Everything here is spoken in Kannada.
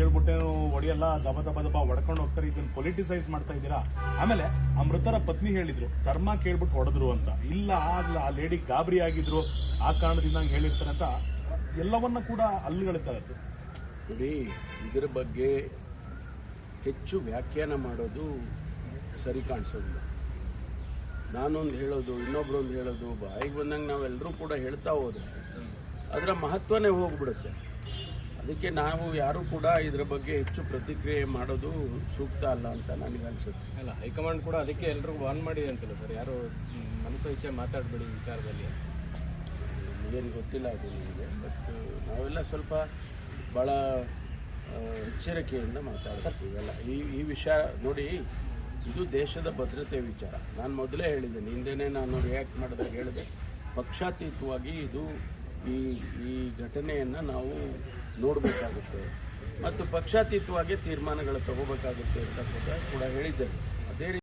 ಕೇಳ್ಬಿಟ್ಟೇನು ಹೊಡೆಯಲ್ಲ, ದಬ ದಬ ದಬ ಹೊಡ್ಕೊಂಡು ಹೋಗ್ತಾರೆ, ಇದನ್ನ ಪೊಲಿಟಿಸೈಸ್ ಮಾಡ್ತಾ ಇದ್ದೀರಾ. ಆಮೇಲೆ ಆ ಮೃತರ ಪತ್ನಿ ಹೇಳಿದ್ರು ಧರ್ಮ ಕೇಳ್ಬಿಟ್ಟು ಹೊಡೆದ್ರು ಅಂತ. ಇಲ್ಲ ಆ ಲೇಡಿ ಗಾಬರಿ ಆಗಿದ್ರು, ಆ ಕಾರಣದಿಂದ ಹಂಗೆ ಹೇಳಿರ್ತಾರೆ ಅಂತ ಎಲ್ಲವನ್ನ ಕೂಡ ಅಲ್ಲುಗಳಿದ್ದಾರೆ. ನೋಡಿ, ಇದರ ಬಗ್ಗೆ ಹೆಚ್ಚು ವ್ಯಾಖ್ಯಾನ ಮಾಡೋದು ಸರಿ ಕಾಣಿಸೋದಿಲ್ಲ. ನಾನೊಂದು ಹೇಳೋದು, ಇನ್ನೊಬ್ರೊಂದು ಹೇಳೋದು, ಬಾಯಿಗೆ ಬಂದಂಗೆ ನಾವೆಲ್ಲರೂ ಕೂಡ ಹೇಳ್ತಾ ಹೋದ್ರೆ ಅದರ ಮಹತ್ವನೇ ಹೋಗ್ಬಿಡುತ್ತೆ. ಅದಕ್ಕೆ ನಾವು ಯಾರು ಕೂಡ ಇದರ ಬಗ್ಗೆ ಹೆಚ್ಚು ಪ್ರತಿಕ್ರಿಯೆ ಮಾಡೋದು ಸೂಕ್ತ ಅಲ್ಲ ಅಂತ ನನಗೆ ಅನ್ಸುತ್ತೆ. ಅಲ್ಲ, ಹೈಕಮಾಂಡ್ ಕೂಡ ಅದಕ್ಕೆ ಎಲ್ಲರೂ ವಾರ್ನ್ ಮಾಡಿದೆ ಅಂತಲ್ಲ ಸರ್, ಯಾರು ಮನಸ್ಸು ಇಚ್ಛೆ ಮಾತಾಡಬೇಡಿ ವಿಚಾರದಲ್ಲಿ. ಏನು ಗೊತ್ತಿಲ್ಲ ಅದು ನನಗೆ. ಬಟ್ ನಾವೆಲ್ಲ ಸ್ವಲ್ಪ ಭಾಳ ಎಚ್ಚರಿಕೆಯಿಂದ ಮಾತಾಡ್ತೀವಲ್ಲ ಈ ವಿಷಯ. ನೋಡಿ, ಇದು ದೇಶದ ಭದ್ರತೆ ವಿಚಾರ. ನಾನು ಮೊದಲೇ ಹೇಳಿದ್ದೇನೆ, ಹಿಂದೆನೇ ನಾನು ರಿಯಾಕ್ಟ್ ಮಾಡಿದಾಗ ಹೇಳಿದೆ, ಪಕ್ಷಾತೀತವಾಗಿ ಇದು ಈ ಘಟನೆಯನ್ನು ನಾವು ನೋಡಬೇಕಾಗುತ್ತೆ ಮತ್ತು ಪಕ್ಷಾತೀತವಾಗಿ ತೀರ್ಮಾನಗಳು ತಗೋಬೇಕಾಗುತ್ತೆ ಅಂತ ಕೂಡ ಹೇಳಿದ್ದೇನೆ.